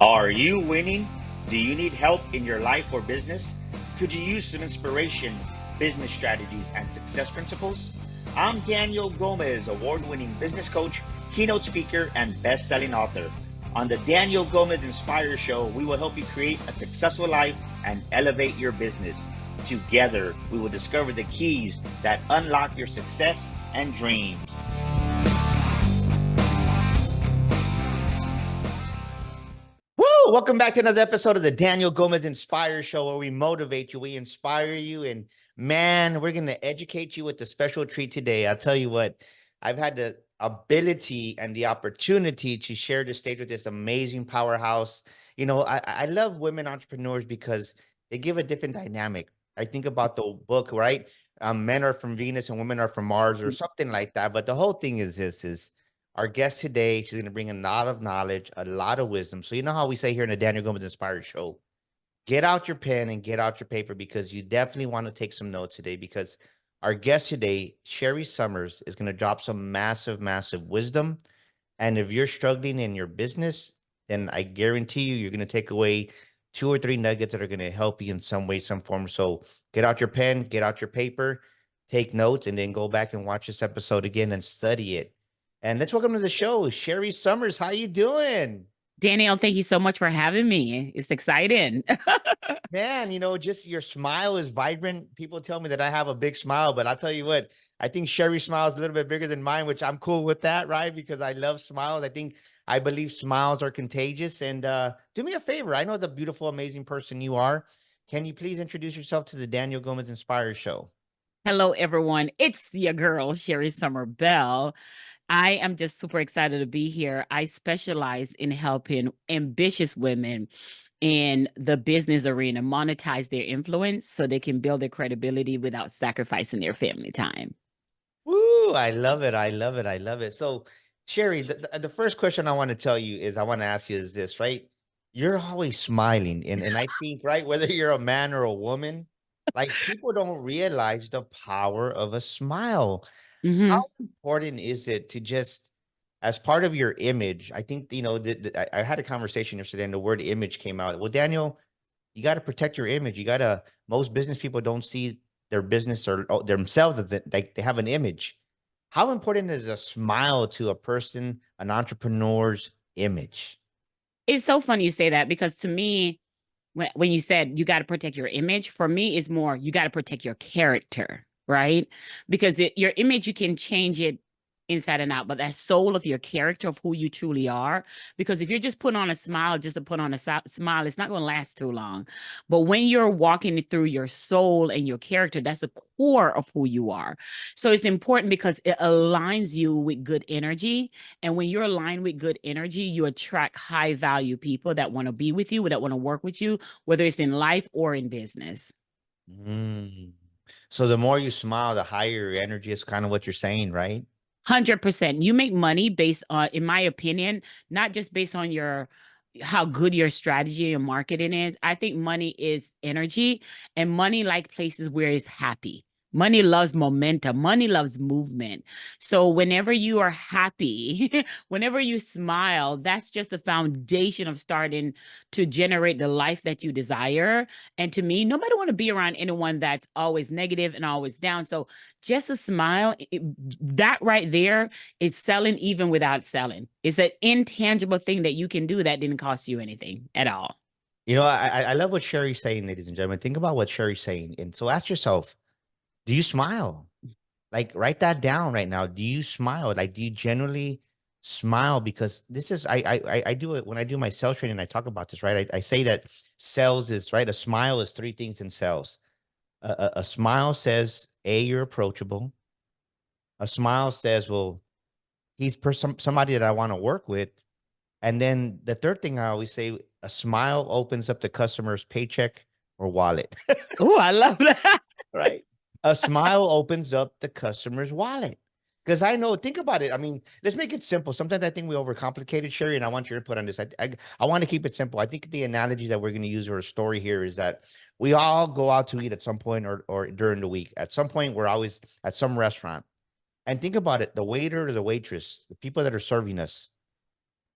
Are you winning? Do you need help in your life or business? Could you use some inspiration, business strategies, and success principles? I'm Daniel Gomez, award winning business coach, keynote speaker, and best selling author. On the Daniel Gomez Inspire Show, we will help you create a successful life and elevate your business. Together, we will discover the keys that unlock your success and dreams. Woo! Welcome back to another episode of the Daniel Gomez Inspire Show, where we motivate you, we inspire you, and man, we're going to educate you with a special treat today. I'll tell you what, I've had the ability and the opportunity to share the stage with this amazing powerhouse. You know, I love women entrepreneurs because they give a different dynamic. I think about the book, right? Men are from Venus and women are from Mars, or something like that. But the whole thing is this: is our guest today, she's going to bring a lot of knowledge, a lot of wisdom. So you know how we say here in the Daniel Gomez Inspired Show, get out your pen and get out your paper, because you definitely want to take some notes today, because our guest today, Sherri Summers, is going to drop some massive, massive wisdom. And if you're struggling in your business, then I guarantee you, you're going to take away 2 or 3 nuggets that are going to help you in some way, some form. So get out your pen, get out your paper, take notes, and then go back and watch this episode again and study it. And let's welcome to the show, Sherri Summers. How you doing? Danielle, thank you so much for having me. It's exciting. Man, you know, just your smile is vibrant. People tell me that I have a big smile, but I'll tell you what, I think Sherri's smile is a little bit bigger than mine, which I'm cool with that, right? Because I love smiles. I believe smiles are contagious. And do me a favor. I know the beautiful, amazing person you are. Can you please introduce yourself to the Daniel Gomez Inspire Show? Hello, everyone. It's your girl, Sherri Summer Bell. I am just super excited to be here. I specialize in helping ambitious women in the business arena monetize their influence so they can build their credibility without sacrificing their family time. Woo, I love it. I love it. I love it. So, Sherri, the first question I want to tell you is I want to ask you is this, right? You're always smiling. And I think, right, whether you're a man or a woman, like people don't realize the power of a smile. How Hmm. important is it to just, as part of your image? I think, you know, I had a conversation yesterday and the word image came out. Well, Daniel, you got to protect your image. Most business people don't see their business or themselves as they have an image. How important is a smile to a person, an entrepreneur's image? It's so funny you say that because to me, when you said you got to protect your image, for me, it's more you got to protect your character, right? Because your image, you can change it inside and out, but that soul of your character of who you truly are. Because if you're just putting on a smile just to put on a smile, it's not going to last too long. But when you're walking through your soul and your character, that's the core of who you are. So it's important because it aligns you with good energy. And when you're aligned with good energy, you attract high value people that want to be with you, that want to work with you, whether it's in life or in business. Mm. So the more you smile, the higher your energy is, kind of what you're saying, right? 100%. You make money based on, in my opinion, not just based on your how good your strategy and marketing is. I think money is energy, and money like places where it's happy. Money loves momentum. Money loves movement. So whenever you are happy, whenever you smile, that's just the foundation of starting to generate the life that you desire. And to me, nobody want to be around anyone that's always negative and always down. So just a smile, that right there is selling even without selling. It's an intangible thing that you can do that didn't cost you anything at all. You know, I love what Sherri's saying, ladies and gentlemen. Think about what Sherri's saying. And so ask yourself, do you smile? Like, write that down right now. Do you smile? Like, do you genuinely smile? Because this is, I do it when I do my sales training. I talk about this, right? I say that sales is, right? A smile is 3 things in sales. A smile says, A, you're approachable. A smile says, well, somebody that I want to work with. And then the third thing I always say, a smile opens up the customer's paycheck or wallet. Oh, I love that. Right? A smile opens up the customer's wallet. Because I know, think about it. I mean, let's make it simple. Sometimes I think we overcomplicate it, Sherri, and I want your input on this. I want to keep it simple. I think the analogy that we're going to use or a story here is that we all go out to eat at some point, or during the week. At some point, we're always at some restaurant. And think about it, the waiter or the waitress, the people that are serving us,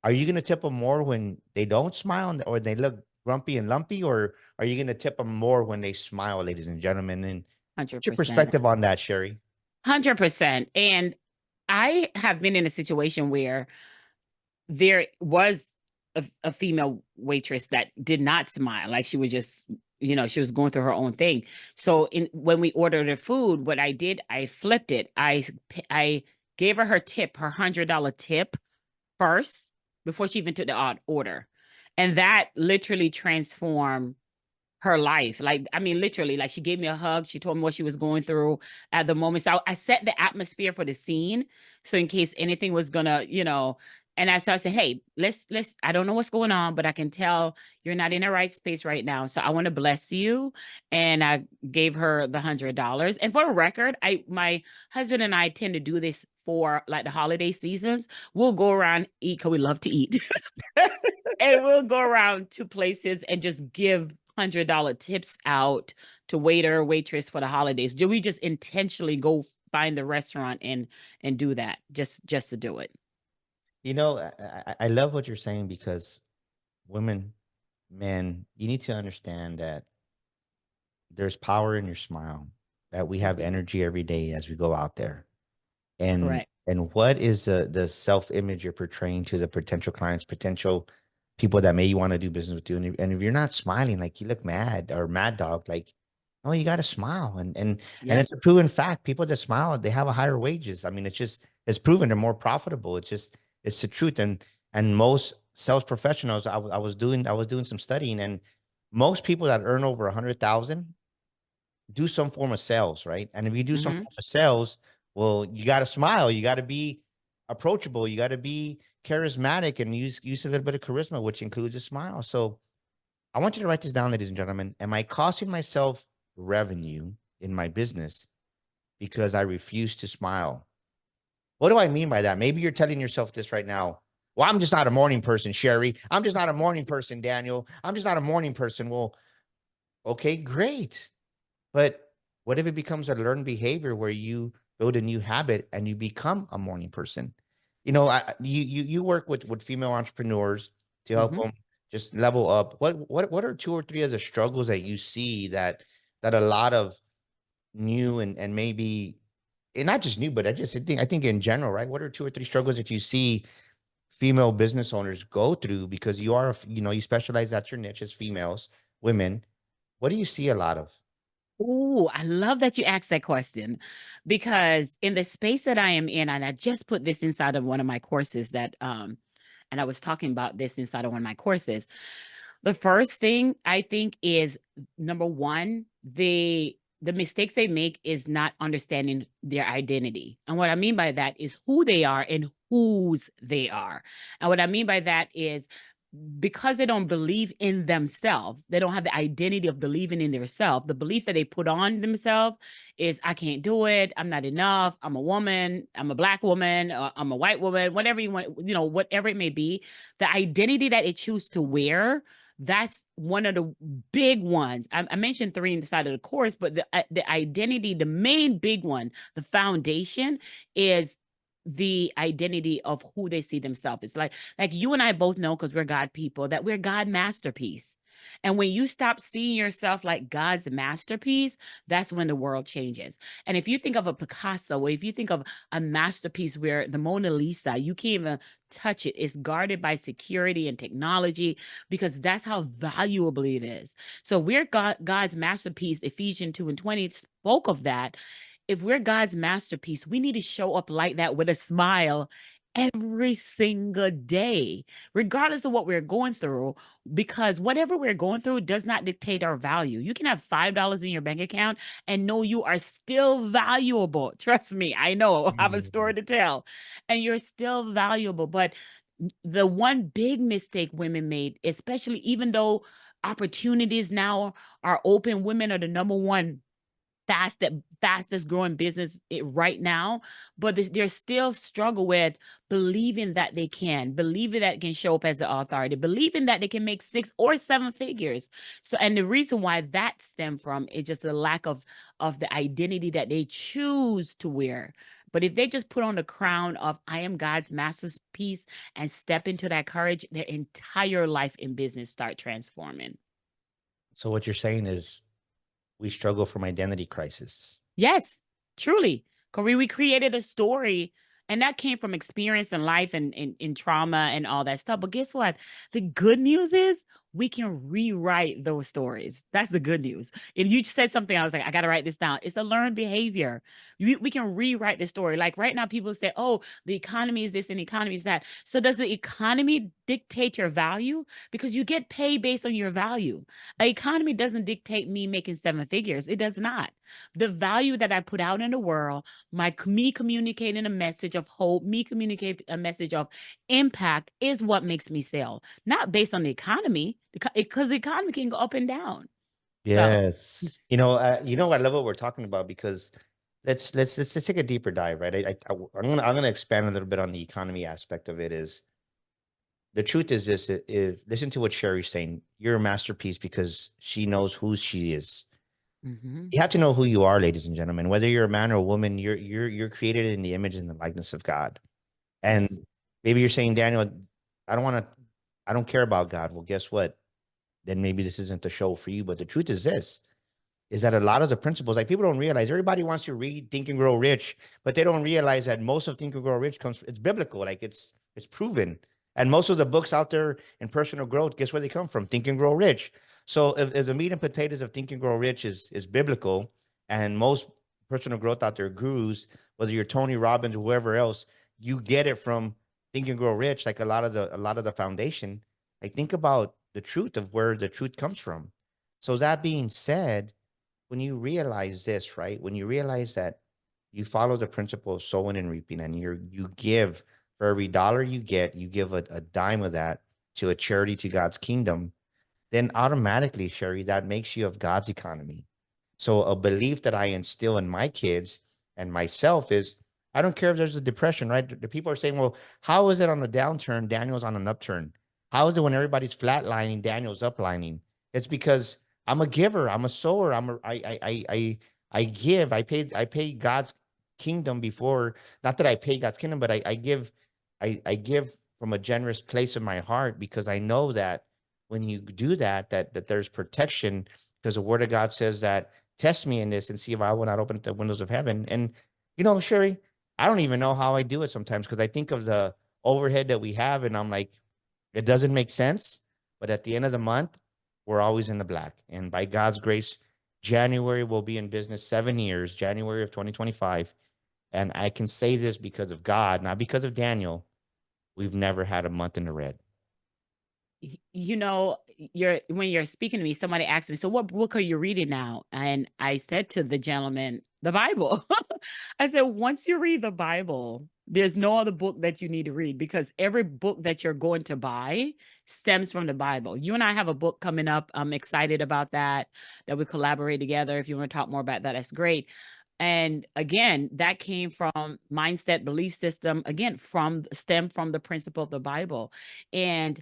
Are you gonna tip them more when they don't smile or they look grumpy and lumpy, or are you gonna tip them more when they smile, ladies and gentlemen? And what's your 100%. perspective on that, Sherry? 100%. And I have been in a situation where there was a female waitress that did not smile, like she was just, she was going through her own thing. So when we ordered her food, what I did, I flipped it. I gave her tip, her $100 tip first before she even took the odd order. And that literally transformed her life. Like, I mean, literally, like she gave me a hug. She told me what she was going through at the moment. So I set the atmosphere for the scene. So in case anything was gonna, and I started saying, hey, I don't know what's going on, but I can tell you're not in the right space right now. So I want to bless you. And I gave her the $100. And for a record, my husband and I tend to do this for like the holiday seasons. We'll go around eat because we love to eat. And we'll go around to places and just give $100 tips out to waiter, waitress for the holidays. Do we just intentionally go find the restaurant and do that just to do it? I love what you're saying because women, men, you need to understand that there's power in your smile, that we have Mhm. energy every day as we go out there. And Correct. and what is the self-image you're portraying to the potential clients, potential people that may want to do business with you? And if you're not smiling, like you look mad or mad dog, like, oh, you got to smile. And Yep. it's a proven fact. People that smile, they have a higher wages. I mean, it's proven they're more profitable. It's the truth. And most sales professionals, I was doing some studying, and most people that earn over 100,000 do some form of sales, right? And if you do some Hmm. form of sales, well, you got to smile, you got to be approachable, you got to be charismatic, and use a little bit of charisma, which includes a smile. So I want you to write this down, ladies and gentlemen. Am I costing myself revenue in my business because I refuse to smile? What do I mean by that? Maybe you're telling yourself this right now. Well, I'm just not a morning person, Sherry. I'm just not a morning person, Daniel. I'm just not a morning person. Well, okay, great. But what if it becomes a learned behavior where you build a new habit and you become a morning person? You work with female entrepreneurs to help Hmm. them just level up. What are two or three of the struggles that you see that a lot of new and maybe and not just new, but I think in general, right? What are two or three struggles that you see female business owners go through because you specialize, that's your niche as females, women. What do you see a lot of? Ooh, I love that you asked that question because in the space that I am in, and I just put this inside of one of my courses and I was talking about this inside of one of my courses. The first thing I think is number one, the mistakes they make is not understanding their identity. And what I mean by that is who they are and whose they are. And what I mean by that is because they don't believe in themselves, they don't have the identity of believing in themselves. The belief that they put on themselves is I can't do it, I'm not enough, I'm a woman, I'm a black woman, I'm a white woman, whatever you want, whatever it may be. The identity that they choose to wear, that's one of the big ones. I mentioned three inside of the course, but the identity, the main big one, the foundation is the identity of who they see themselves. It's like you and I both know because we're God people that we're God masterpiece. And when you stop seeing yourself like God's masterpiece, that's when the world changes. And if you think of a Picasso, or if you think of a masterpiece where the Mona Lisa, you can't even touch it. It's guarded by security and technology because that's how valuable it is. So we're God's masterpiece. Ephesians 2 and 20 spoke of that. If we're God's masterpiece, we need to show up like that with a smile every single day, regardless of what we're going through, because whatever we're going through does not dictate our value. You can have $5 in your bank account and know you are still valuable. Trust me, I know, I have a story Mm. to tell, and you're still valuable. But the one big mistake women made, especially even though opportunities now are open, women are the number one fastest growing business right now, but there's still struggle with believing that they can, believing that can show up as the authority, believing that they can make 6 or 7 figures. So, and the reason why that stem from is just the lack of the identity that they choose to wear, But if they just put on the crown of I am God's masterpiece and step into that courage, their entire life in business start transforming. So what you're saying is we struggle from identity crisis. Yes, truly. Corey, we created a story and that came from experience in life and trauma and all that stuff. But guess what? The good news is we can rewrite those stories. That's the good news. If you said something, I was like, I got to write this down. It's a learned behavior. We can rewrite the story. Like right now, people say, oh, the economy is this and the economy is that. So does the economy dictate your value? Because you get paid based on your value. The economy doesn't dictate me making seven figures. It does not. The value that I put out in the world, me communicating a message of hope, me communicate a message of impact is what makes me sell, not based on the economy, because the economy can go up and down. So, Yes. I love what we're talking about because let's take a deeper dive, right? I'm gonna expand a little bit on the economy aspect of it. Is the truth is this: if listen to what Sherry's saying, you're a masterpiece because she knows who she is. mhm, You have to know who you are, ladies and gentlemen. Whether you're a man or a woman, you're created in the image and the likeness of God. yes. And maybe you're saying, Daniel, I don't want to, I don't care about God. Well, guess what? Then maybe this isn't the show for you. But the truth is this: is that a lot of the principles, like people don't realize, everybody wants to read Think and Grow Rich, but they don't realize that most of Think and Grow Rich it's biblical, like it's proven. And most of the books out there in personal growth, guess where they come from? Think and Grow Rich. So if the meat and potatoes of Think and Grow Rich is biblical, and most personal growth out there gurus, whether you're Tony Robbins or whoever else, you get it from Think and Grow Rich, like a lot of the foundation. Like think about the truth of where the truth comes from. So that being said, when you realize this, right? When you realize that you follow the principle of sowing and reaping, and you give for every dollar you get, you give a dime of that to a charity to God's kingdom, then automatically, Sherry, that makes you of God's economy. So a belief that I instill in my kids and myself is I don't care if there's a depression, right? The people are saying, well, how is it on a downturn? Daniel's on an upturn. How is it when everybody's flatlining, Daniel's uplining? It's because I'm a giver, I'm a sower, I give, I pay God's kingdom before, not that I pay God's kingdom, but I give from a generous place in my heart because I know that when you do that, that there's protection because the word of God says that test me in this and see if I will not open the windows of heaven. And Sherry, I don't even know how I do it sometimes because I think of the overhead that we have and I'm like, it doesn't make sense. But at the end of the month, we're always in the black. And by God's grace, January will be in business 7 years, January of 2025. And I can say this because of God, not because of Daniel. We've never had a month in the red. You're when you're speaking to me, somebody asked me, so what book are you reading now? And I said to the gentleman, the Bible. I said, once you read the Bible, there's no other book that you need to read because every book that you're going to buy stems from the Bible. You and I have a book coming up. I'm excited about that we collaborate together. If you want to talk more about that, that's great. And again, that came from mindset, belief system, again, stem from the principle of the Bible. And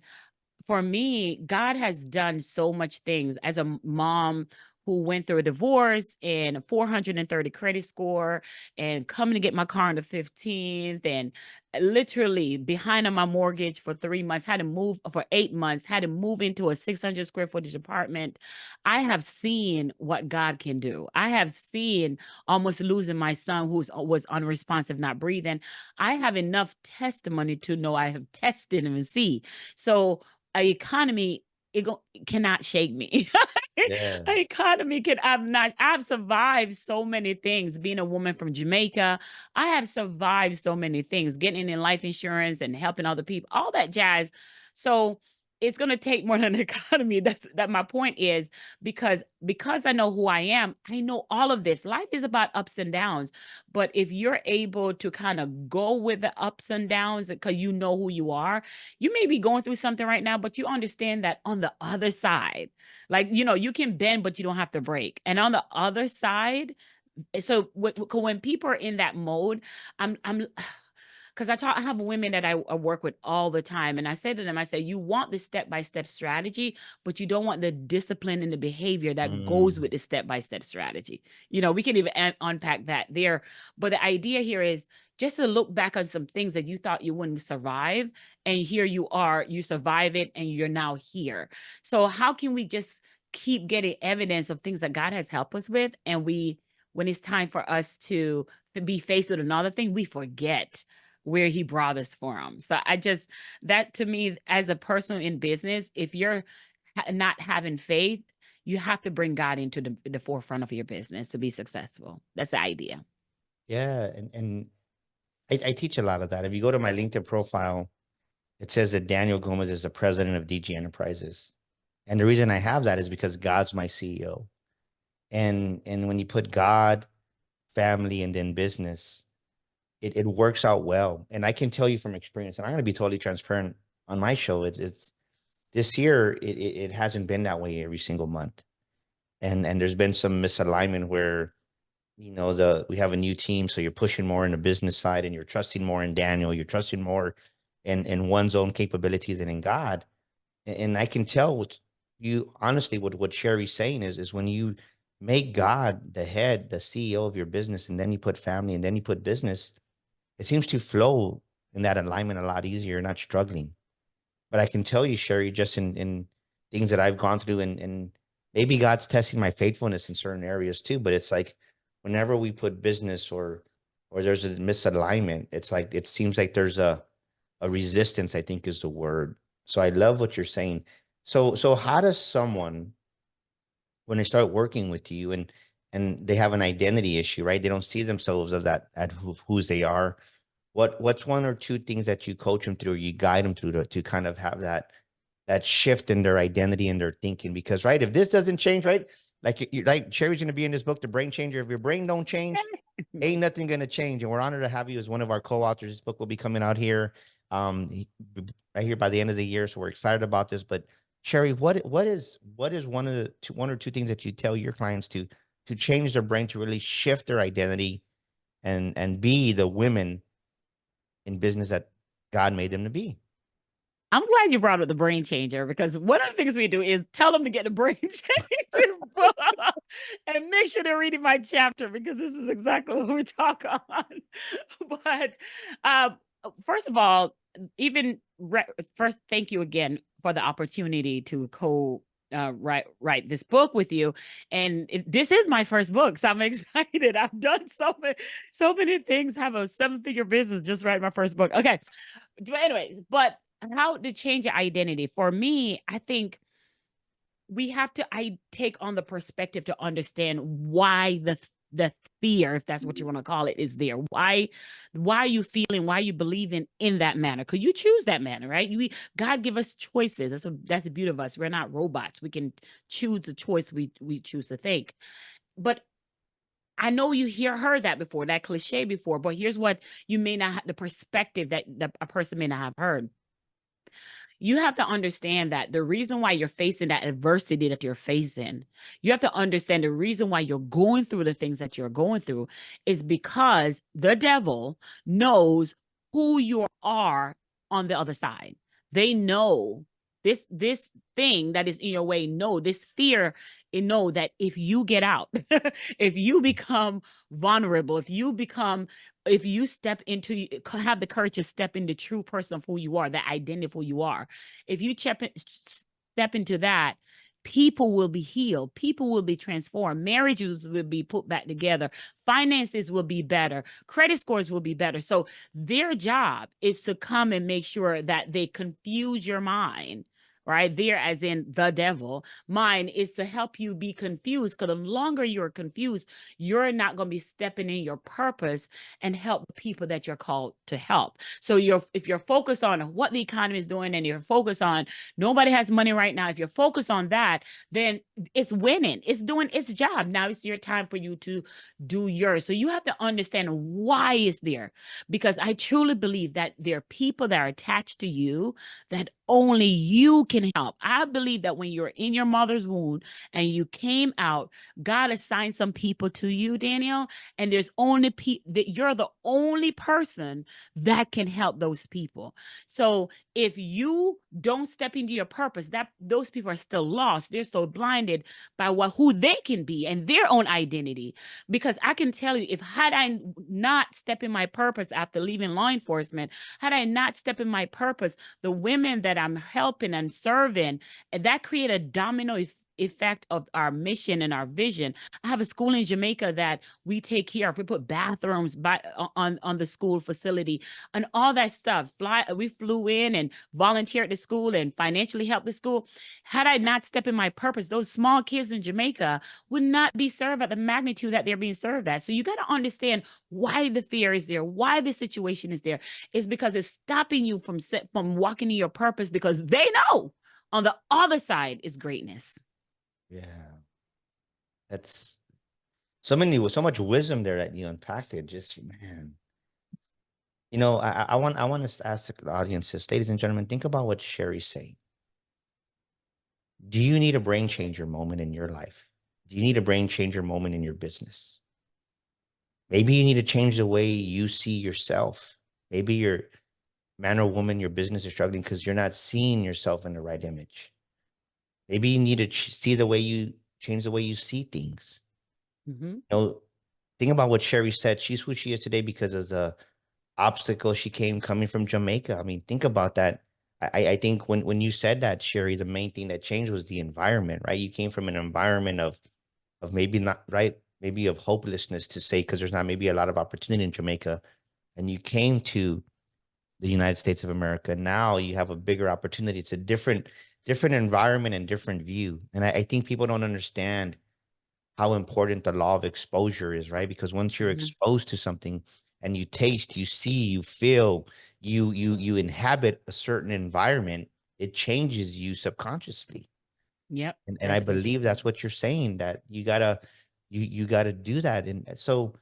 for me, God has done so much things as a mom who went through a divorce and a 430 credit score and coming to get my car on the 15th and literally behind on my mortgage for 3 months, had to move for 8 months, had to move into a 600 square footage apartment. I have seen what God can do. I have seen almost losing my son who was unresponsive, not breathing. I have enough testimony to know I have tested him and see. So a economy cannot shake me. A Yes. economy can I've survived so many things being a woman from Jamaica. I have survived so many things, getting in life insurance and helping other people, all that jazz. So it's going to take more than an economy. That my point is because I know who I am, I know all of this. Life is about ups and downs. But if you're able to kind of go with the ups and downs because you know who you are, you may be going through something right now, but you understand that on the other side, like, you can bend, but you don't have to break. And on the other side, so when people are in that mode, I'm because I have women that I work with all the time, and I say to them, I say, you want the step-by-step strategy, but you don't want the discipline and the behavior that goes Mm. with the step-by-step strategy. We can even unpack that there. But the idea here is just to look back on some things that you thought you wouldn't survive, and here you are, you survive it, and you're now here. So how can we just keep getting evidence of things that God has helped us with, and when it's time for us to be faced with another thing, we forget where he brought us from. So that to me, as a person in business, if you're not having faith, you have to bring God into the forefront of your business to be successful. That's the idea. Yeah, and I teach a lot of that. If you go to my LinkedIn profile, it says that Daniel Gomez is the president of DG Enterprises. And the reason I have that is because God's my CEO. And when you put God, family, and then business, it works out well. And I can tell you from experience, and I'm going to be totally transparent on my show. It's this year, it hasn't been that way every single month. And there's been some misalignment where, we have a new team, so you're pushing more in the business side and you're trusting more in Daniel, you're trusting more in one's own capabilities and in God. And I can tell what you honestly what Sherry's saying is when you make God the head, the CEO of your business, and then you put family and then you put business, it seems to flow in that alignment a lot easier. You're not struggling. But I can tell you, Sherry, just in things that I've gone through, and maybe God's testing my faithfulness in certain areas too. But it's like whenever we put business or there's a misalignment, it's like it seems like there's a resistance, I think is the word. So I love what you're saying. So how does someone, when they start working with you and they have an identity issue, right? They don't see themselves of that at whose they are. What's one or two things that you coach them through, or you guide them through to kind of have that shift in their identity and their thinking? Because right, if this doesn't change, right, like you like Sherry's going to be in this book, The Brain Changer. If your brain don't change, ain't nothing going to change. And we're honored to have you as one of our co-authors. This book will be coming out here, um, right here by the end of the year. So we're excited about this. But Sherry, what is one or two things that you tell your clients to change their brain, to really shift their identity and be the women in business that God made them to be? I'm glad you brought up the brain changer, because one of the things we do is tell them to get the brain changer book and make sure they're reading my chapter, because this is exactly what we talk on. But first of all, even first, thank you again for the opportunity to write this book with you. And this is my first book, so I'm excited. I've done so many things, have a 7-figure business, just write my first book. Okay. But anyways, but how to change your identity? For me, I think we have to I take on the perspective to understand why the fear, if that's what you want to call it, is there. Why are you feeling, why are you believing in that manner? Because you choose that manner, right? God give us choices. That's the beauty of us. We're not robots. We can choose the choice we choose to think. But I know you heard that before, that cliche before, but here's what you may not have, the perspective that a person may not have heard. You have to understand that the reason why you're facing that adversity that you're facing, you have to understand the reason why you're going through the things that you're going through is because the devil knows who you are on the other side. They know this thing that is in your way, know this fear, and know that if you get out, if you become vulnerable, if you step into, have the courage to step into true person of who you are, the identity of who you are. If you step into that, people will be healed. People will be transformed. Marriages will be put back together. Finances will be better. Credit scores will be better. So their job is to come and make sure that they confuse your mind. Right there, as in the devil. Mine is to help you be confused, because the longer you're confused, you're not going to be stepping in your purpose and help the people that you're called to help. So if you're focused on what the economy is doing, and you're focused on nobody has money right now, if you're focused on that, then it's winning. It's doing its job. Now it's your time for you to do yours. So you have to understand why it's there, because I truly believe that there are people that are attached to you that only you can help. I believe that when you're in your mother's womb and you came out, God assigned some people to you, Daniel, and there's only that you're the only person that can help those people. So if you don't step into your purpose, that those people are still lost. They're so blinded by who they can be and their own identity. Because I can tell you, if had I not stepped in my purpose after leaving law enforcement, had I not stepped in my purpose, the women that I'm helping and serving, and that create a domino effect of our mission and our vision. I have a school in Jamaica that we take care of. We put bathrooms on the school facility and all that stuff. We flew in and volunteered at the school and financially helped the school. Had I not stepped in my purpose, those small kids in Jamaica would not be served at the magnitude that they're being served at. So you got to understand why the fear is there, why the situation is there. Is because it's stopping you from walking in your purpose, because they know on the other side is greatness. Yeah. That's so much wisdom there that you unpacked it. Just, man. I want to ask the audiences, ladies and gentlemen, think about what Sherry's saying. Do you need a brain changer moment in your life? Do you need a brain changer moment in your business? Maybe you need to change the way you see yourself. Maybe your man or woman, your business is struggling because you're not seeing yourself in the right image. Maybe you need to change the way you see things. Mm-hmm. Think about what Sherry said. She's who she is today because of the obstacle coming from Jamaica. I mean, think about that. I think when you said that, Sherry, the main thing that changed was the environment, right? You came from an environment of maybe not right, maybe of hopelessness to say, because there's not maybe a lot of opportunity in Jamaica, and you came to the United States of America. Now you have a bigger opportunity. It's a different environment and different view. And I think people don't understand how important the law of exposure is, right? Because once you're Mm-hmm. exposed to something and you taste, you see, you feel, you inhabit a certain environment, it changes you subconsciously. Yep, And I that's so believe true. that's what you're saying, that you gotta do that. And so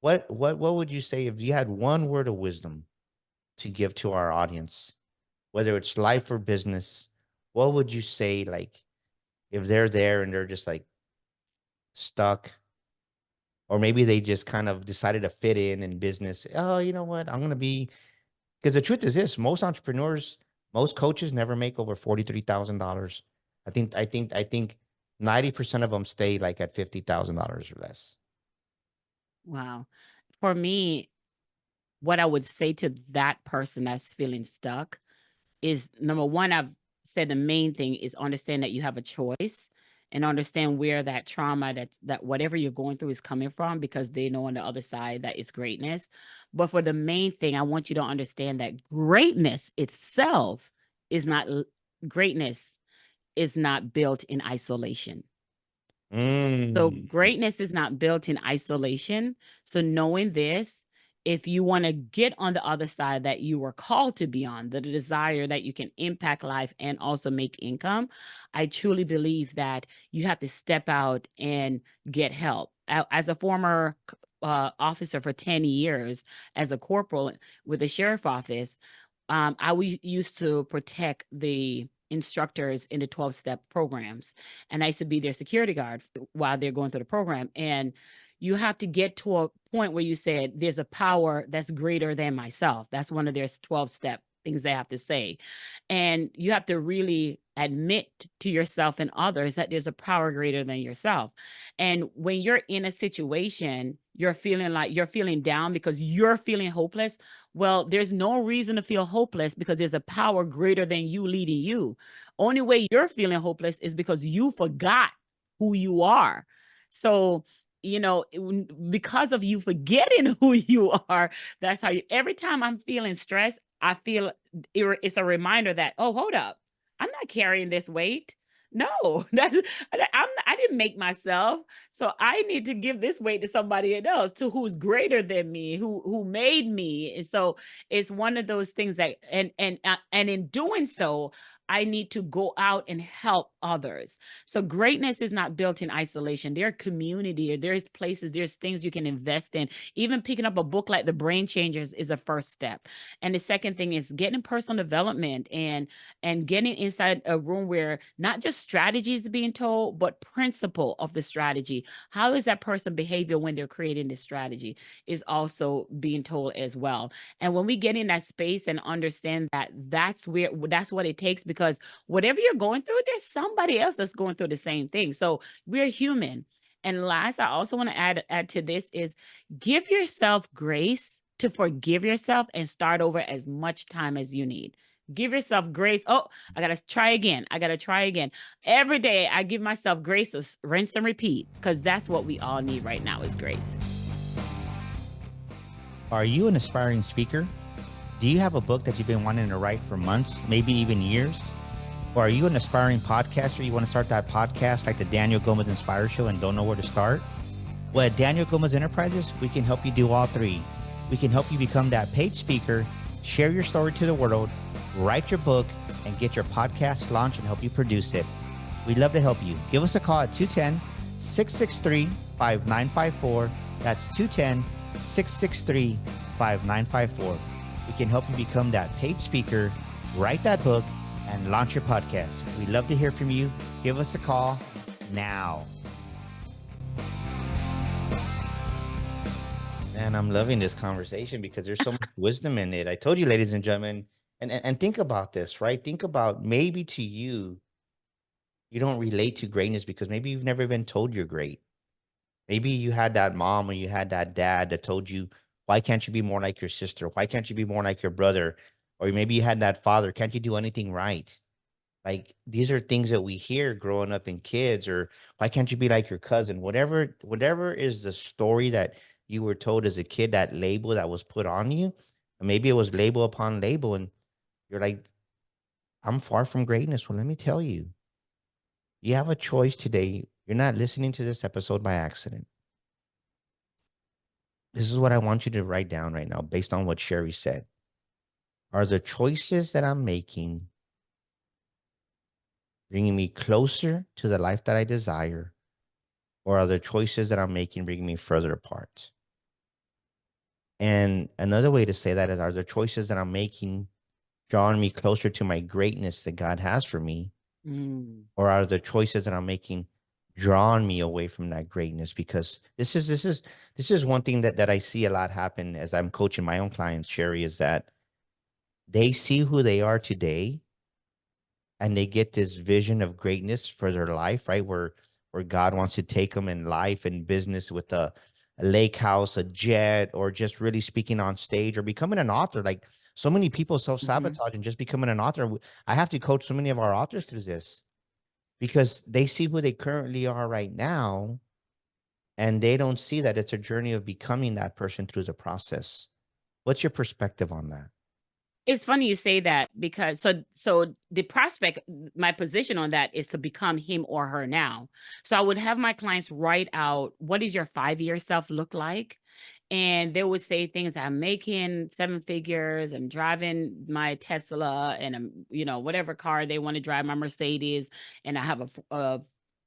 what would you say if you had one word of wisdom to give to our audience, whether it's life or business? What would you say, like, if they're there and they're just like stuck, or maybe they just kind of decided to fit in business? Oh, you know what? I'm going to be, because the truth is this, most entrepreneurs, most coaches never make over $43,000. I think 90% of them stay like at $50,000 or less. Wow. For me, what I would say to that person that's feeling stuck is, number one, I've said the main thing is understand that you have a choice and understand where that trauma, that whatever you're going through is coming from, because they know on the other side that it's greatness. But for the main thing, I want you to understand that greatness itself is not greatness is not built in isolation. So Mm. greatness is not built in isolation. So knowing this, if you want to get on the other side that you were called to be on, the desire that you can impact life and also make income, I truly believe that you have to step out and get help. As a former officer for 10 years, as a corporal with the sheriff office, used to protect the instructors in the 12-step programs, and I used to be their security guard while they're going through the program. And you have to get to a point where you said, there's a power that's greater than myself. That's one of their 12-step things they have to say. And you have to really admit to yourself and others that there's a power greater than yourself. And when you're in a situation, you're feeling down because you're feeling hopeless. Well, there's no reason to feel hopeless, because there's a power greater than you leading you. Only way you're feeling hopeless is because you forgot who you are. So, because of you forgetting who you are, that's how every time I'm feeling stressed, I feel it's a reminder that, oh, hold up, I'm not carrying this weight. No, I didn't make myself. So I need to give this weight to somebody else, to who's greater than me, who made me. And so it's one of those things that, and in doing so, I need to go out and help others. So greatness is not built in isolation. There are community, there's places, there's things you can invest in. Even picking up a book like The Brain Changers is a first step. And the second thing is getting personal development and getting inside a room where not just strategy is being told, but principle of the strategy. How is that person behavior when they're creating the strategy is also being told as well. And when we get in that space and understand that that's what it takes, because whatever you're going through, there's somebody else that's going through the same thing. So we're human. And last, I also want to add to this is give yourself grace to forgive yourself and start over as much time as you need. Give yourself grace. Oh, I gotta try again. I gotta try again. Every day I give myself grace to rinse and repeat, because that's what we all need right now is grace. Are you an aspiring speaker? Do you have a book that you've been wanting to write for months, maybe even years? Or are you an aspiring podcaster? You want to start that podcast like the Daniel Gomez Inspire Show and don't know where to start? Well, at Daniel Gomez Enterprises, we can help you do all three. We can help you become that paid speaker, share your story to the world, write your book, and get your podcast launched and help you produce it. We'd love to help you. Give us a call at 210-663-5954. That's 210-663-5954. We can help you become that paid speaker, write that book, and launch your podcast. We'd love to hear from you. Give us a call now. Man, I'm loving this conversation because there's so much wisdom in it. I told you, ladies and gentlemen, and think about this, right? Think about maybe to you, you don't relate to greatness because maybe you've never been told you're great. Maybe you had that mom or you had that dad that told you, why can't you be more like your sister? Why can't you be more like your brother? Or maybe you had that father, can't you do anything right? Like these are things that we hear growing up in kids, or why can't you be like your cousin? Whatever is the story that you were told as a kid, that label that was put on you, and maybe it was label upon label, and you're like, I'm far from greatness. Well, let me tell you, you have a choice today. You're not listening to this episode by accident. This is what I want you to write down right now based on what Sherri said. Are the choices that I'm making bringing me closer to the life that I desire, or are the choices that I'm making bringing me further apart? And another way to say that is, are the choices that I'm making drawing me closer to my greatness that God has for me? Or are the choices that I'm making drawing me away from that greatness? Because this is one thing that I see a lot happen as I'm coaching my own clients, Sherri, is that they see who they are today and they get this vision of greatness for their life, right? Where God wants to take them in life and business with a lake house, a jet, or just really speaking on stage or becoming an author. Like so many people self-sabotage and just becoming an author. I have to coach so many of our authors through this because they see who they currently are right now and they don't see that it's a journey of becoming that person through the process. What's your perspective on that? It's funny you say that, because so the prospect, my position on that is to become him or her now. So I would have my clients write out, what does your 5-year self look like? And they would say things, I'm making 7 figures, I'm driving my Tesla, and I'm, whatever car they want to drive, my Mercedes, and I have a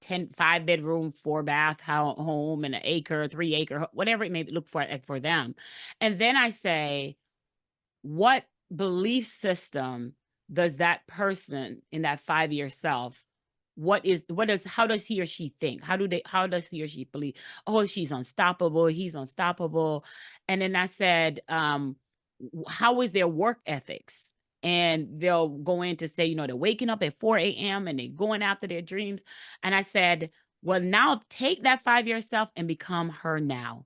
5-bedroom, 4-bath home and an acre, 3-acre, whatever it may look for them. And then I say, what belief system does that person in that 5-year self, how does he or she think? How does he or she believe? Oh, she's unstoppable, he's unstoppable. And then I said, how is their work ethics? And they'll go in to say, they're waking up at 4 a.m. and they're going after their dreams. And I said, well, now take that 5-year self and become her now.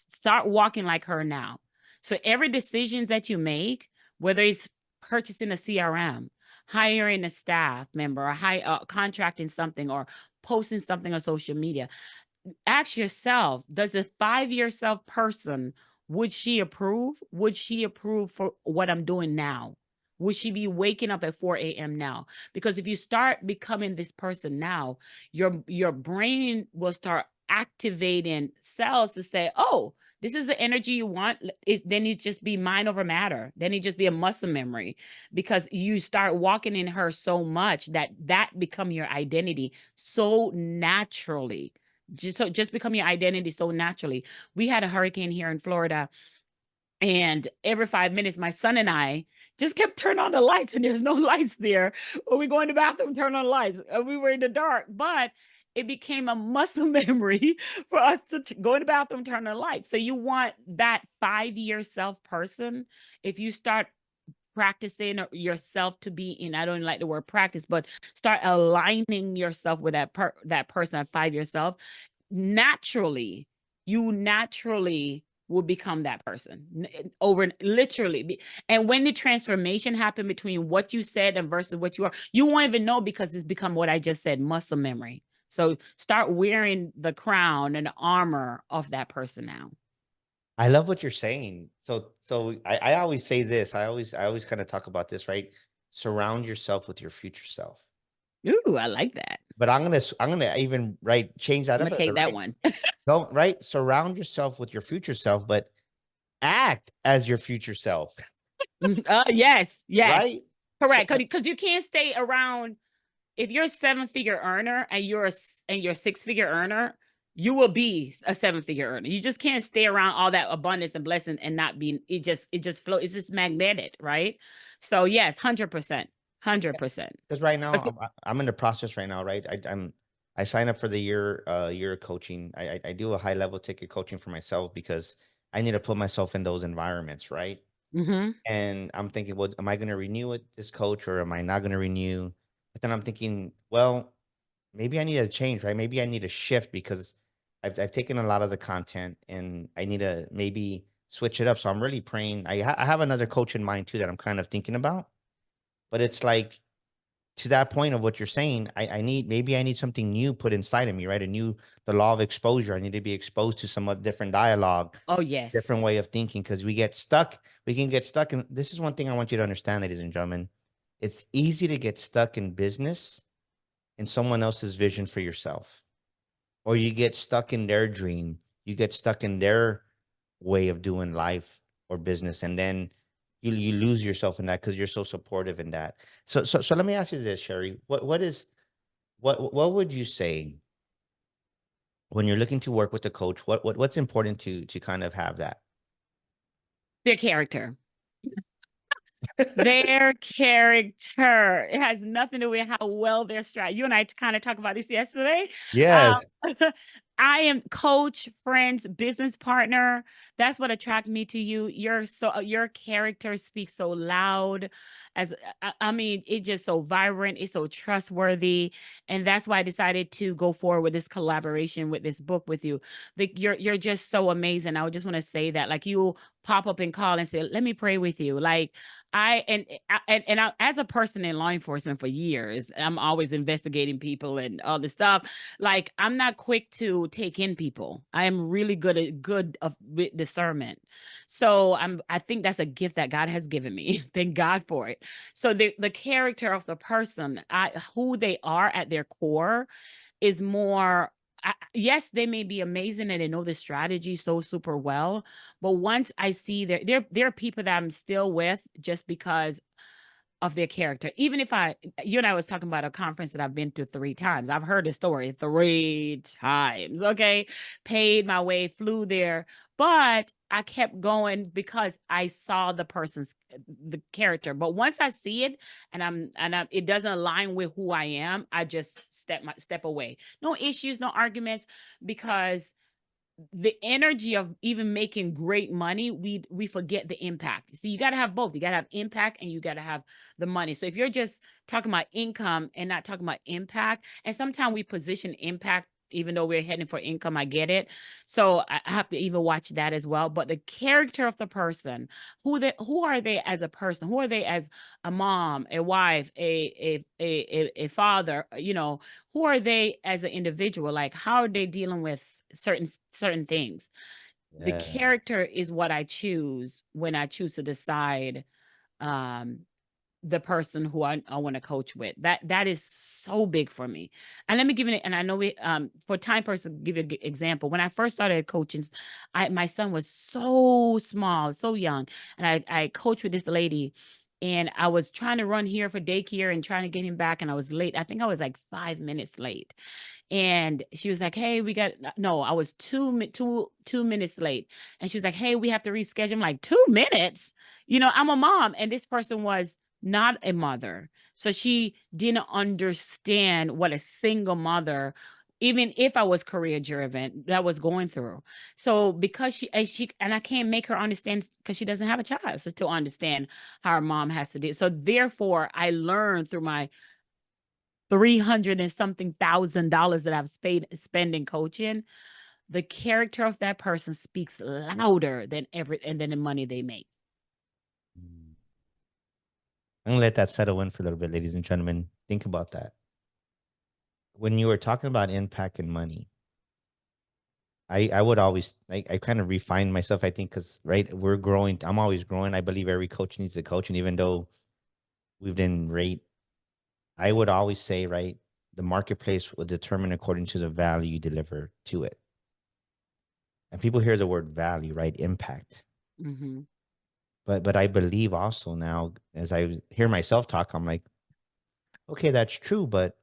Start walking like her now. So every decisions that you make, whether it's purchasing a CRM, hiring a staff member, or contracting something, or posting something on social media, ask yourself, does a 5-year self person, would she approve? Would she approve for what I'm doing now? Would she be waking up at 4 a.m. now? Because if you start becoming this person now, your brain will start activating cells to say, oh, This is the energy you want. Then it just be mind over matter. Then it just be a muscle memory because you start walking in her so much that become your identity so naturally. Just become your identity so naturally. We had a hurricane here in Florida, and every 5 minutes, my son and I just kept turning on the lights, and there's no lights there. Or we go in the bathroom, turn on the lights. We were in the dark, but it became a muscle memory for us to go in the bathroom, turn on the lights. So you want that 5-year self person. If you start practicing yourself to be in, I don't like the word practice, but start aligning yourself with that person, that 5-year self, naturally, you naturally will become that person over literally. And when the transformation happened between what you said and versus what you are, you won't even know because it's become what I just said, muscle memory. So start wearing the crown and the armor of that person now. I love what you're saying. I always say this. I always kind of talk about this, right? Surround yourself with your future self. Ooh, I like that. But I'm gonna even right change that I'm up gonna a bit, take that right? one. Don't right surround yourself with your future self, but act as your future self, Yes, yes, right? So correct. Because you can't stay around. If you're a 7-figure earner and you're a 6-figure earner, you will be a 7-figure earner. You just can't stay around all that abundance and blessing and not be. It just flow. It's just magnetic, right? So yes, 100%, 100%. because right now I'm in the process right now, right? I sign up for the year of coaching. I do a high level ticket coaching for myself because I need to put myself in those environments, right? Mm-hmm. And I'm thinking, well, am I going to renew with this coach or am I not going to renew? But then I'm thinking, well, maybe I need a change, right? Maybe I need a shift because I've taken a lot of the content and I need to maybe switch it up. So I'm really praying. I have another coach in mind too that I'm kind of thinking about, but it's like to that point of what you're saying, I need maybe I need something new put inside of me, right? The law of exposure. I need to be exposed to some different dialogue, Oh yes. different way of thinking because we get stuck. We can get stuck. And this is one thing I want you to understand, ladies and gentlemen. It's easy to get stuck in business in someone else's vision for yourself, or you get stuck in their dream. You get stuck in their way of doing life or business, and then you lose yourself in that because you're so supportive in that. So let me ask you this, Sherry. What would you say when you're looking to work with a coach? What's important to kind of have that? Their character. Their character. It has nothing to do with how well they're strapped. You and I kind of talked about this yesterday. Um, Yes. I am coach, friends, business partner. That's what attracted me to you. Your character speaks so loud. I mean, it's just so vibrant. It's so trustworthy, and that's why I decided to go forward with this collaboration with this book with you. You're just so amazing. I would just want to say that, like, you pop up and call and say, "Let me pray with you." Like, as a person in law enforcement for years, I'm always investigating people and all this stuff. Like, I'm not quick to take in people. I am really good with discernment. So I think that's a gift that God has given me. Thank God for it. So the character of the person, who they are at their core, is more. Yes, they may be amazing and they know the strategy so super well, but once I see there are people that I'm still with just because of their character. Even if you and I was talking about a conference that I've been to 3 times. I've heard the story 3 times, okay? Paid my way, flew there, but I kept going because I saw the character. But once I see it it doesn't align with who I am, I just step away. No issues, no arguments, because the energy of even making great money, we forget the impact. See, you got to have both. You got to have impact and you got to have the money. So if you're just talking about income and not talking about impact, and sometimes we position impact even though we're heading for income, I get it. So I have to even watch that as well. But the character of the person, who are they as a person? Who are they as a mom, a wife, a father? Who are they as an individual? Like, how are they dealing with certain things? The Yeah. character is what I choose when I choose to decide, um the person who I want to coach with. That is so big for me. And let me give it, and I know we for time person, give you an example. When I first started coaching, my son was so small, so young, and I coached with this lady, and I was trying to run here for daycare and trying to get him back, and I was late. I think I was like 5 minutes late. And she was like, "Hey, we got no, I was 2 minutes late." And she was like, "Hey, we have to reschedule." I'm like, 2 minutes? I'm a mom. And this person was not a mother. So she didn't understand what a single mother, even if I was career driven, that was going through. So because and I can't make her understand because she doesn't have a child. So to understand how her mom has to do. So therefore I learned through my 300 and something $1,000 that I've spent in coaching, the character of that person speaks louder than the money they make. Mm. I'm gonna let that settle in for a little bit, ladies and gentlemen. Think about that. When you were talking about impact and money, I would always I kind of refine myself, I think, because right, we're growing. I'm always growing. I believe every coach needs a coach. And even though we've been rate, I would always say, right, the marketplace will determine according to the value you deliver to it. And people hear the word value, right? Impact. Mhm. But I believe also now, as I hear myself talk, I'm like, okay, that's true, but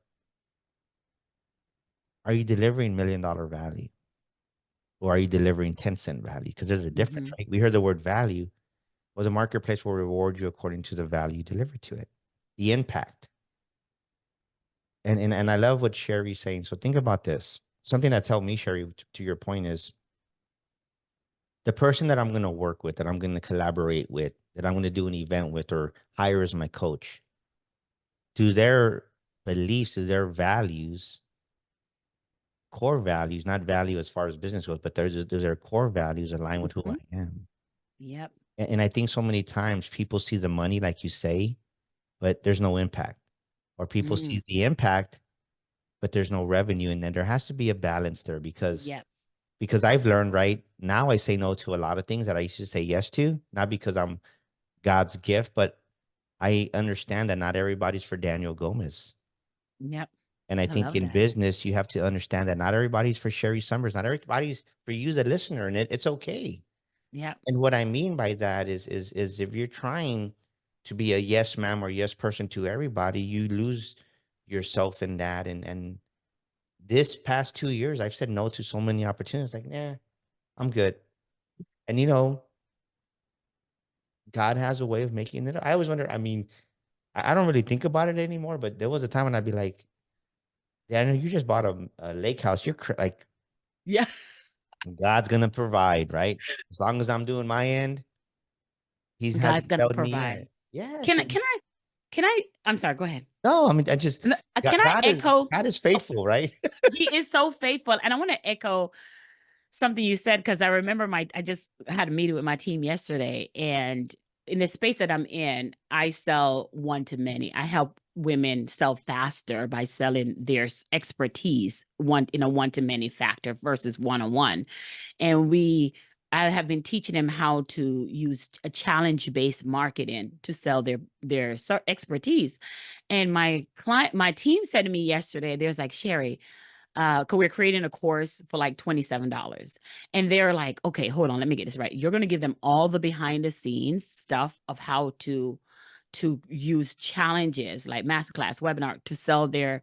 are you delivering $1 million value? Or are you delivering 10-cent value? Because there's a difference, Mhm. right? We hear the word value. Well, the marketplace will reward you according to the value delivered to it, the impact. And I love what Sherry's saying. So think about this. Something that's helped me, Sherry, to your point is the person that I'm going to work with, that I'm going to collaborate with, that I'm going to do an event with or hire as my coach, do their beliefs, do their values, core values, not value as far as business goes, but there's their core values align with who I Mhm. am. Yep. And I think so many times people see the money, like you say, but there's no impact. Or people Mm. see the impact, but there's no revenue. And then there has to be a balance there Yep. because I've learned right now I say no to a lot of things that I used to say yes to, not because I'm God's gift, but I understand that not everybody's for Daniel Gomez. Yep. And I I think love in that. business, you have to understand that not everybody's for Sherry Summers, not everybody's for you, the listener, and it's okay. Yep. And what I mean by that is if you're trying to be a yes ma'am or yes person to everybody, you lose yourself in that. And this past 2 years, I've said no to so many opportunities. Like, nah, I'm good. And God has a way of making it. I always wonder. I mean, I don't really think about it anymore, but there was a time when I'd be like, Daniel, you just bought a lake house. Like, Yeah. God's gonna provide, right? As long as I'm doing my end, He God's hasn't gonna failed me yet. provide. Yes. Can I can I can I I'm sorry, go ahead. No, I mean, I just Can I echo? God is Oh, faithful, right? he is so faithful. And I want to echo something you said because I remember I just had a meeting with my team yesterday, and in the space that I'm in, I sell one to many. I help women sell faster by selling their expertise one to many factor versus one on one. And I have been teaching them how to use a challenge based marketing to sell their expertise. And my team said to me yesterday, there's like, Sherry, because we're creating a course for like $27. And they're like, okay, hold on, let me get this right. You're going to give them all the behind the scenes stuff of how to use challenges like masterclass, webinar to sell their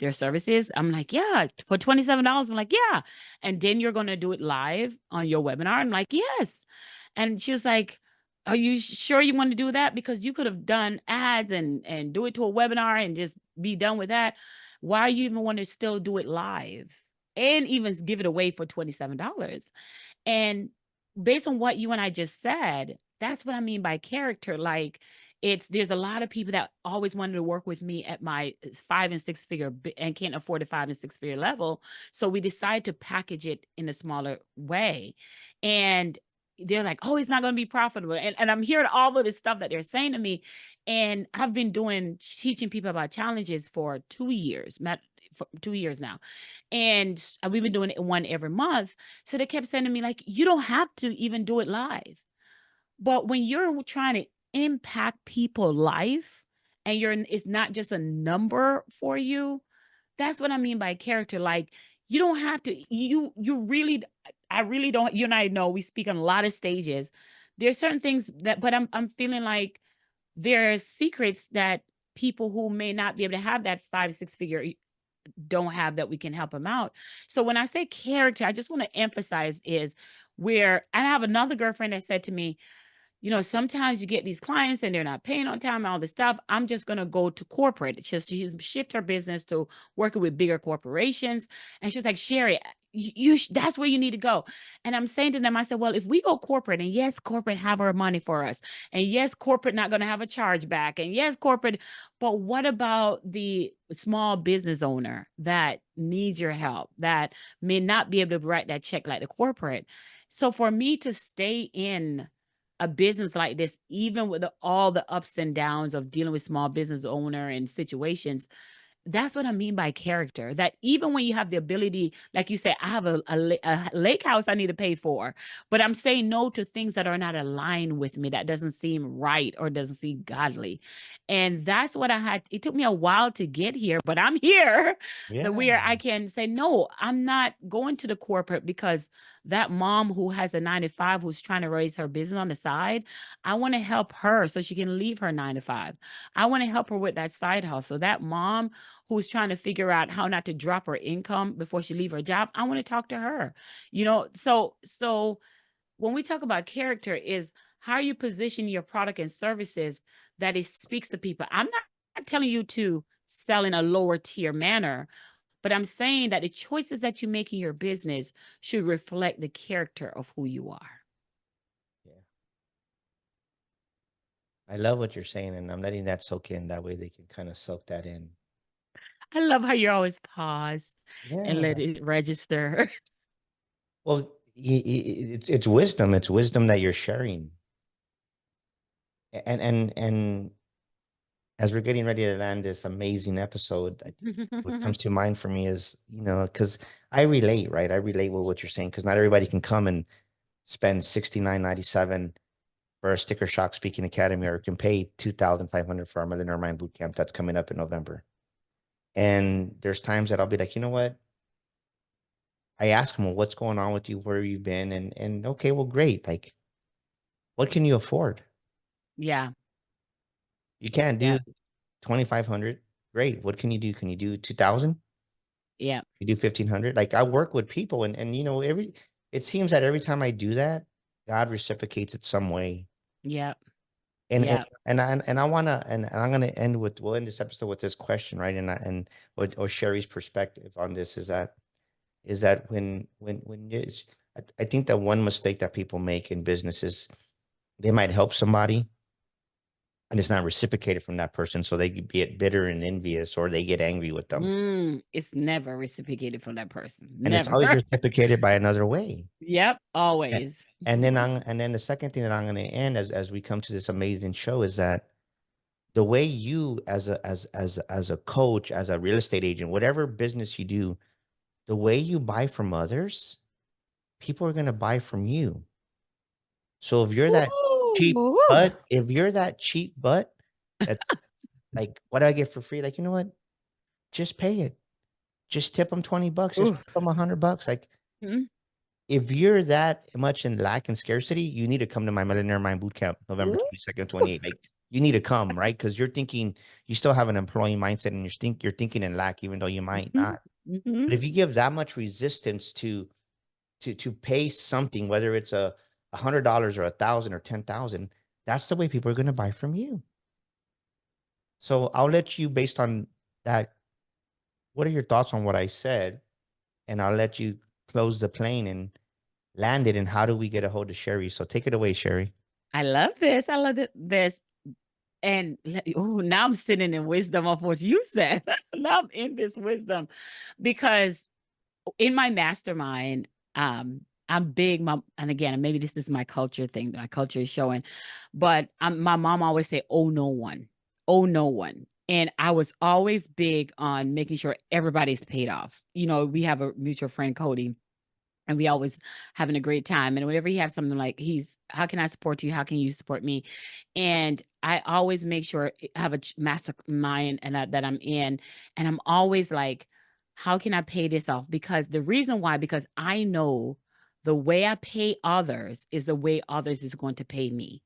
services. I'm like, yeah, for $27. I'm like, yeah. And then you're going to do it live on your webinar. I'm like, yes. And she was like, are you sure you want to do that? Because you could have done ads and do it to a webinar and just be done with that. Why you even want to still do it live and even give it away for $27? And based on what you and I just said, that's what I mean by character. Like there's a lot of people that always wanted to work with me at my 5 and 6 figure and can't afford a 5 and 6 figure level. So we decide to package it in a smaller way. And they're like, oh, it's not going to be profitable. And I'm hearing all of this stuff that they're saying to me. And I've been teaching people about challenges for 2 years, for 2 years now. And we've been doing it one every month. So they kept saying to me, like, you don't have to even do it live. But when you're trying to impact people's life, and it's not just a number for you. That's what I mean by character. Like, you don't have to, you really, I really don't, you and I know we speak on a lot of stages. There's certain things that, but I'm feeling like there's secrets that people who may not be able to have that 5 6 figure don't have, that we can help them out. So when I say character, I just want to emphasize is where I have another girlfriend that said to me, sometimes you get these clients and they're not paying on time and all this stuff. I'm just going to go to corporate. It's just she's shift her business to working with bigger corporations. And she's like, Sherri, that's where you need to go. And I'm saying to them, I said, well, if we go corporate, and yes, corporate have our money for us, and yes, corporate not going to have a charge back, and yes, corporate, but what about the small business owner that needs your help, that may not be able to write that check like the corporate? So for me to stay in a business like this, even with all the ups and downs of dealing with small business owner and situations, that's what I mean by character. That even when you have the ability, like you said, I have a lake house I need to pay for, but I'm saying no to things that are not aligned with me, that doesn't seem right or doesn't seem godly. And that's what I had. It took me a while to get here, but I'm here. That Yeah. where I can say, no, I'm not going to the corporate, because that mom who has a 9 to 5 who's trying to raise her business on the side, I want to help her so she can leave her 9 to 5. I want to help her with that side hustle. That mom who's trying to figure out how not to drop her income before she leave her job, I want to talk to her. So when we talk about character, is how you position your product and services, that it speaks to people. I'm not telling you to sell in a lower tier manner, but I'm saying that the choices that you make in your business should reflect the character of who you are. Yeah. I love what you're saying, and I'm letting that soak in. That way they can kind of soak that in. I love how you always pause and Yeah. let it register. Well, it's wisdom. It's wisdom that you're sharing. And as we're getting ready to land this amazing episode, I think what comes to mind for me is, because I relate, right? I relate with what you're saying, because not everybody can come and spend $69.97 for a sticker shock speaking academy, or can pay $2,500 for our Millionaire Mind Bootcamp that's coming up in November. And there's times that I'll be like, you know what? I ask them, well, what's going on with you? Where have you been? And okay, well, great. Like, what can you afford? Yeah, You can't do yeah, 2,500. Great. What can you do? Can you do 2,000? yeah, You do 1,500? Like, I work with people, and it seems that every time I do that, God reciprocates it some way. yeah, And and yeah. and I wanna and I'm gonna we'll end this episode with this question, right? And or Sherri's perspective on this is that when I think that one mistake that people make in business is they might help somebody and it's not reciprocated from that person, so they get bitter and envious, or they get angry with them, It's never reciprocated from that person. and it's Never. always reciprocated by another way. Yep, A- always. and then the second thing that I'm going to end as we come to this amazing show is that the way you as a coach, as a real estate agent, whatever business you do, the way you buy from others, people are going to buy from you. So Ooh. if you're that cheap butt, that's like, what do I get for free? Like, you know what? Just pay it. Just tip them $20. Just Ooh. tip them $100. Like, Mm. if you're that much in lack and scarcity, you need to come to my Millionaire Mind Bootcamp, November Ooh. 22nd, 28th. Like, you need to come, right? Because you're thinking, you still have an employee mindset, and you're thinking in lack, even though you might Mhm, not. But mhm. if you give that much resistance to pay something, whether it's $100 or 1,000 or 10,000, that's the way people are going to buy from you. So I'll let you, based on that, what are your thoughts on what I said? And I'll let you close the plane and land it. And how do we get a hold of Sherri? So take it away, Sherri. I love this. I love this. And oh, now I'm sitting in wisdom of what you said. Now I'm in this wisdom, because in my mastermind, I'm big. And again, maybe this is my culture thing. My culture is showing, but my mom always say, "Oh, no one, oh, no one." And I was always big on making sure everybody's paid off. We have a mutual friend, Cody, and we always having a great time. And whenever he have something like how can I support you? How can you support me? And I always make sure I have a mastermind and that I'm in, and I'm always like, how can I pay this off? Because the reason why, because I know the way I pay others is the way others is going to pay me.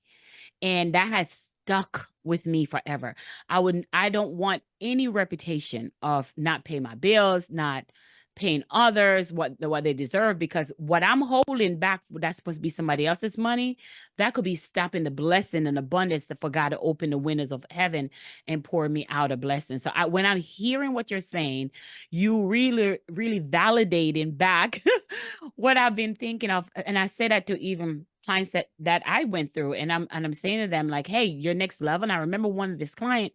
And that has stuck with me forever. I don't want any reputation of not paying my bills, not paying others what they deserve, because what I'm holding back, that's supposed to be somebody else's money, that could be stopping the blessing and abundance for God to open the windows of heaven and pour me out a blessing. So when I'm hearing what you're saying, you really, really validating back what I've been thinking of. And I say that to even clients that I went through, and I'm saying to them like, hey, your next level. And I remember one of this client,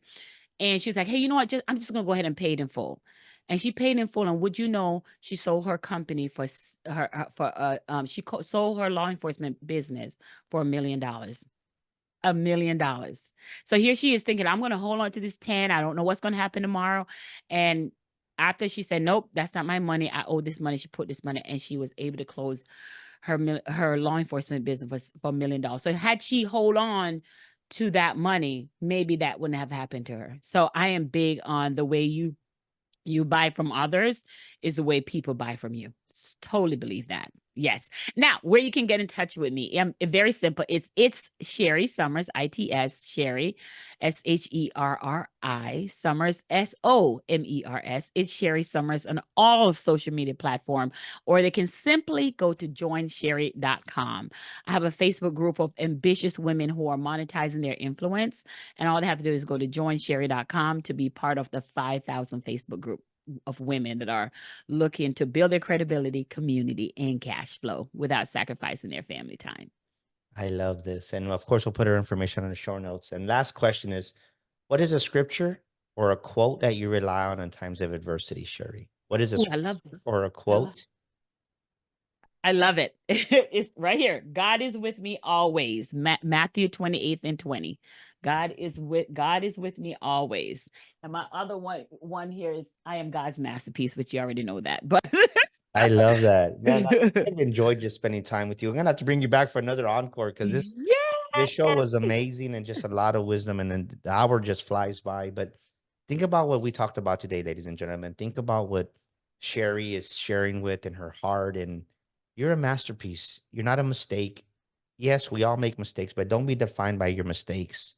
and she's like, hey, you know what? I'm just gonna go ahead and pay it in full. And she paid in full. And would you know, she sold her company for sold her law enforcement business for $1 million. $1 million. So here she is thinking, I'm going to hold on to this 10. I don't know what's going to happen tomorrow. And after she said, nope, that's not my money, I owe this money, she put this money, and she was able to close her law enforcement business for $1 million. So had she hold on to that money, maybe that wouldn't have happened to her. So I am big on the way you buy from others is the way people buy from you. Totally believe that. Yes. Now, where you can get in touch with me, very simple. It's Sherri Summers, ITS, Sherri, SHERRI, Summers, SOMERS. It's Sherri Summers on all social media platform, or they can simply go to joinsherri.com. I have a Facebook group of ambitious women who are monetizing their influence, and all they have to do is go to joinsherri.com to be part of the 5,000 Facebook group of women that are looking to build their credibility, community, and cash flow without sacrificing their family time. I love this. And of course, we'll put her information on the show notes. And last question is, what is a scripture or a quote that you rely on in times of adversity, Sherri? What is a Ooh, I love scripture this. or a quote? I love it. It's right here. God is with me always. Matthew 28:20. God is with me always. And my other one here is, I am God's masterpiece, which you already know that. But I love that. Man, I've enjoyed just spending time with you. I'm gonna have to bring you back for another encore because this show yeah. was amazing and just a lot of wisdom, and then the hour just flies by. But think about what we talked about today, ladies and gentlemen. Think about what Sherri is sharing with in her heart, and you're a masterpiece. You're not a mistake. Yes, we all make mistakes, but don't be defined by your mistakes.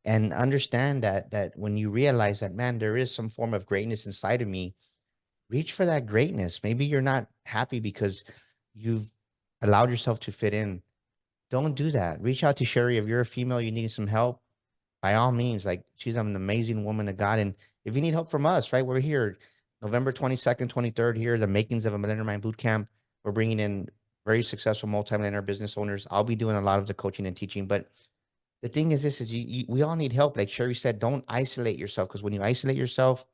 And understand that when you realize that, man, there is some form of greatness inside of me, reach for that greatness. Maybe you're not happy because you've allowed yourself to fit in. Don't do that. Reach out to Sherri. If you're a female, you need some help, by all means. Like, she's an amazing woman of God. And if you need help from us, right, we're here November 22nd, 23rd, here, the makings of a Millionaire Mind Bootcamp. We're bringing in very successful multi-millionaire business owners. I'll be doing a lot of the coaching and teaching. But the thing is this, is we all need help. Like Sherri said, don't isolate yourself, because when you isolate yourself,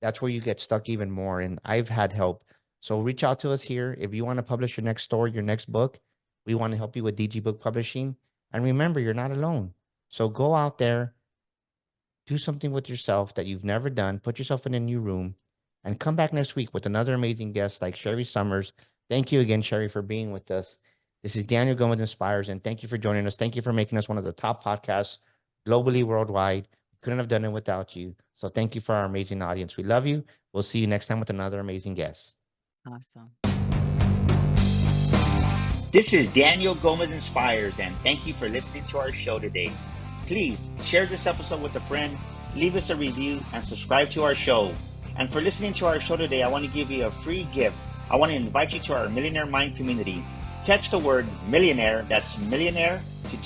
that's where you get stuck even more. And I've had help. So reach out to us here. If you want to publish your next story, your next book, we want to help you with DG Book Publishing. And remember, you're not alone. So go out there, do something with yourself that you've never done, put yourself in a new room, and come back next week with another amazing guest like Sherri Summers. Thank you again, Sherri, for being with us. This is Daniel Gomez Inspires, and thank you for joining us. Thank you for making us one of the top podcasts globally, worldwide. Couldn't have done it without you. So thank you for our amazing audience. We love you. We'll see you next time with another amazing guest. Awesome. This is Daniel Gomez Inspires, and thank you for listening to our show today. Please share this episode with a friend, leave us a review, and subscribe to our show. And for listening to our show today, I want to give you a free gift. I want to invite you to our Millionaire Mind community. Text the word millionaire, that's millionaire, to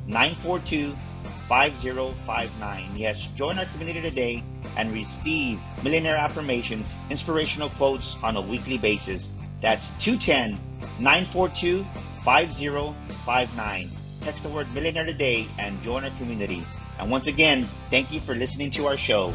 210-942-5059. Yes, join our community today and receive millionaire affirmations, inspirational quotes on a weekly basis. That's 210-942-5059. Text the word millionaire today and join our community. And once again, thank you for listening to our show.